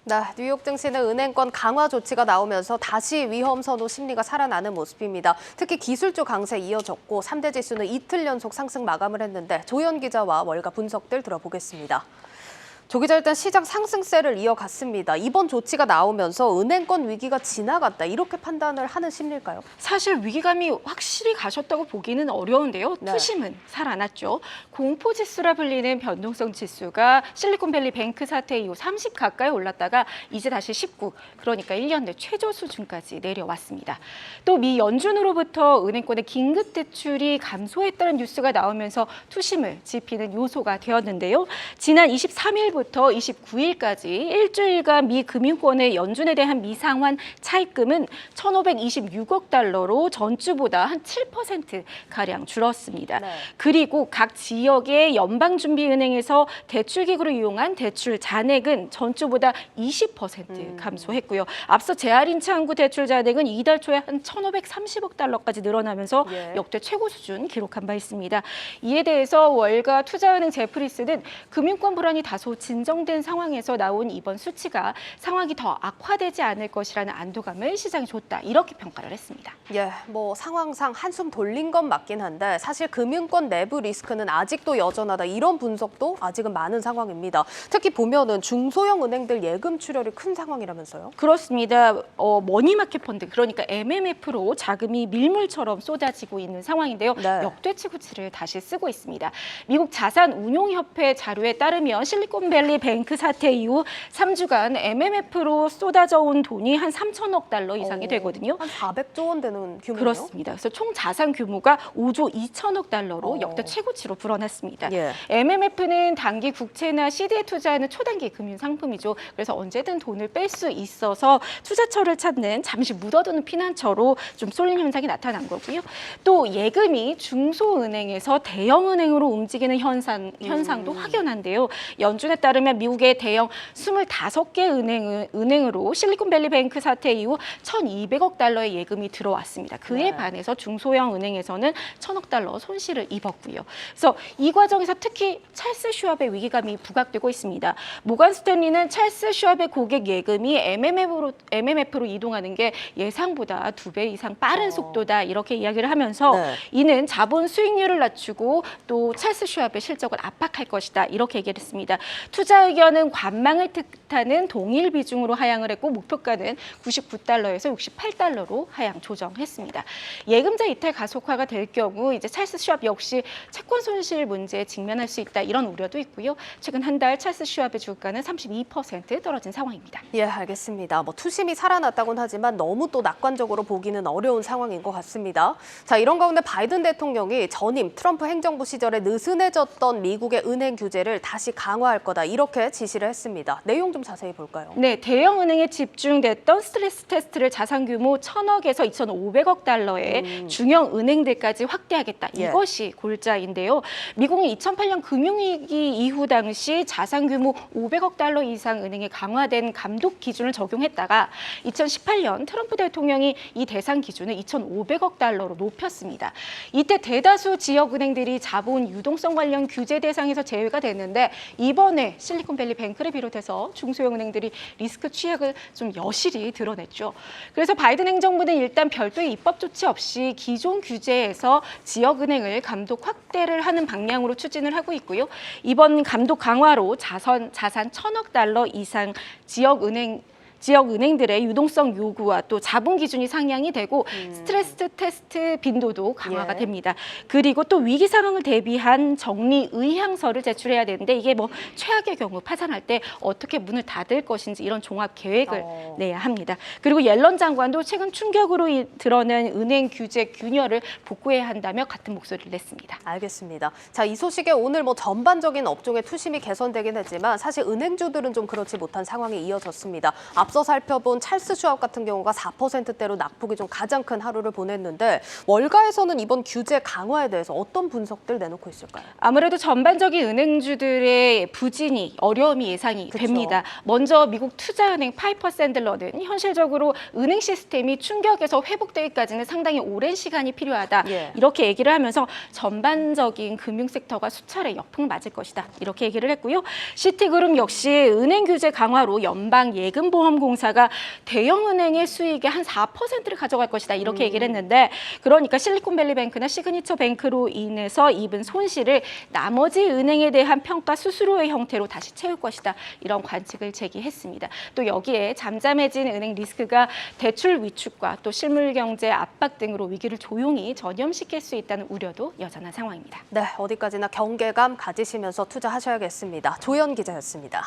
네, 뉴욕 증시는 은행권 강화 조치가 나오면서 다시 위험 선호 심리가 살아나는 모습입니다. 특히 기술주 강세 이어졌고 3대 지수는 이틀 연속 상승 마감을 했는데 조현 기자와 월가 분석들 들어보겠습니다. 조 기자, 일단 시장 상승세를 이어갔습니다. 이번 조치가 나오면서 은행권 위기가 지나갔다 이렇게 판단을 하는 심리일까요? 사실 위기감이 확실히 가셨다고 보기는 어려운데요. 네. 투심은 살아났죠. 공포지수라 불리는 변동성 지수가 실리콘밸리 뱅크 사태 이후 30 가까이 올랐다가 이제 다시 19, 그러니까 1년 내 최저 수준까지 내려왔습니다. 또 미 연준으로부터 은행권의 긴급 대출이 감소했다는 뉴스가 나오면서 투심을 지피는 요소가 되었는데요. 지난 23일부터 29일까지 일주일간 미 금융권의 연준에 대한 미상환 차입금은 1,526억 달러로 전주보다 한 7%가량 줄었습니다. 네. 그리고 각 지역의 연방준비은행에서 대출기구를 이용한 대출 잔액은 전주보다 20% 감소했고요. 앞서 재할인창구 대출 잔액은 이달 초에 한 1,530억 달러까지 늘어나면서 예. 역대 최고 수준 기록한 바 있습니다. 이에 대해서 월가 투자은행 제프리스는 금융권 불안이 다소 진정된 상황에서 나온 이번 수치가 상황이 더 악화되지 않을 것이라는 안도감을 시장에 줬다, 이렇게 평가를 했습니다. 예, 뭐 상황상 한숨 돌린 건 맞긴 한데 사실 금융권 내부 리스크는 아직도 여전하다 이런 분석도 아직은 많은 상황입니다. 특히 보면은 중소형 은행들 예금 출혈이 큰 상황이라면서요? 그렇습니다. 머니마켓 펀드, 그러니까 MMF로 자금이 밀물처럼 쏟아지고 있는 상황인데요. 네. 역대 최고치를 다시 쓰고 있습니다. 미국 자산운용협회 자료에 따르면 실리콘밸리 뱅크 사태 이후 3주간 MMF로 쏟아져 온 돈이 한 3천억 달러 이상이 되거든요. 한 400조 원 되는 규모요? 그렇습니다. 그래서 총 자산 규모가 5조 2천억 달러로 역대 최고치로 불어났습니다. 예. MMF는 단기 국채나 CD에 투자하는 초단기 금융 상품이죠. 그래서 언제든 돈을 뺄 수 있어서 투자처를 찾는 잠시 묻어두는 피난처로 좀 쏠린 현상이 나타난 거고요. 또 예금이 중소은행에서 대형은행으로 움직이는 현상도 확연한데요. 연준에 따르면 미국의 대형 25개 은행으로 실리콘밸리 뱅크 사태 이후 1,200억 달러의 예금이 들어왔습니다. 그에 네. 반해서 중소형 은행에서는 1,000억 달러 손실을 입었고요. 그래서 이 과정에서 특히 찰스 슈왑의 위기감이 부각되고 있습니다. 모건 스탠리는 찰스 슈왑의 고객 예금이 MMF로 이동하는 게 예상보다 2배 이상 빠른 속도다, 이렇게 이야기를 하면서 네. 이는 자본 수익률을 낮추고 또 찰스 슈왑의 실적을 압박할 것이다, 이렇게 얘기를 했습니다. 투자 의견은 관망을 뜻하는 동일 비중으로 하향을 했고 목표가는 99달러에서 68달러로 하향 조정했습니다. 예금자 이탈 가속화가 될 경우 이제 찰스 슈왑 역시 채권 손실 문제에 직면할 수 있다, 이런 우려도 있고요. 최근 한 달 찰스 슈왑의 주가는 32% 떨어진 상황입니다. 예, 알겠습니다. 뭐 투심이 살아났다고는 하지만 너무 또 낙관적으로 보기는 어려운 상황인 것 같습니다. 자, 이런 가운데 바이든 대통령이 전임 트럼프 행정부 시절에 느슨해졌던 미국의 은행 규제를 다시 강화할 거다, 이렇게 지시를 했습니다. 내용 좀 자세히 볼까요? 네, 대형 은행에 집중됐던 스트레스 테스트를 자산 규모 1,000억에서 2,500억 달러의 중형 은행들까지 확대하겠다. 예. 이것이 골자인데요. 미국은 2008년 금융위기 이후 당시 자산 규모 500억 달러 이상 은행에 강화된 감독 기준을 적용했다가 2018년 트럼프 대통령이 이 대상 기준을 2,500억 달러로 높였습니다. 이때 대다수 지역 은행들이 자본 유동성 관련 규제 대상에서 제외가 됐는데 이번에 실리콘밸리 뱅크를 비롯해서 중소형 은행들이 리스크 취약을 좀 여실히 드러냈죠. 그래서 바이든 행정부는 일단 별도의 입법 조치 없이 기존 규제에서 지역 은행을 감독 확대를 하는 방향으로 추진을 하고 있고요. 이번 감독 강화로 자산 1,000억 달러 이상 지역 은행들의 유동성 요구와 또 자본 기준이 상향이 되고 스트레스 테스트 빈도도 강화가 예. 됩니다. 그리고 또 위기 상황을 대비한 정리 의향서를 제출해야 되는데 이게 뭐 최악의 경우 파산할 때 어떻게 문을 닫을 것인지 이런 종합 계획을 내야 합니다. 그리고 옐런 장관도 최근 충격으로 드러난 은행 규제 균열을 복구해야 한다며 같은 목소리를 냈습니다. 알겠습니다. 자, 이 소식에 오늘 뭐 전반적인 업종의 투심이 개선되긴 했지만 사실 은행주들은 좀 그렇지 못한 상황이 이어졌습니다. 앞서 살펴본 찰스 슈왑 같은 경우가 4%대로 낙폭이 좀 가장 큰 하루를 보냈는데 월가에서는 이번 규제 강화에 대해서 어떤 분석들 내놓고 있을까요? 아무래도 전반적인 은행주들의 부진이 어려움이 예상이 그쵸. 됩니다. 먼저 미국 투자은행 파이퍼 샌들러는 현실적으로 은행 시스템이 충격에서 회복되기까지는 상당히 오랜 시간이 필요하다. 예. 이렇게 얘기를 하면서 전반적인 금융 섹터가 수차례 역풍 맞을 것이다. 이렇게 얘기를 했고요. 시티그룹 역시 은행 규제 강화로 연방예금보험공사가 대형은행의 수익의 한 4%를 가져갈 것이다. 이렇게 얘기를 했는데 그러니까 실리콘밸리뱅크나 시그니처뱅크로 인해서 입은 손실을 나머지 은행에 대한 평가 수수료의 형태로 다시 채울 것이다. 이런 관측을 제기했습니다. 또 여기에 잠잠해진 은행 리스크가 대출 위축과 또 실물 경제 압박 등으로 위기를 조용히 전염시킬 수 있다는 우려도 여전한 상황입니다. 네, 어디까지나 경계감 가지시면서 투자하셔야겠습니다. 조연 기자였습니다.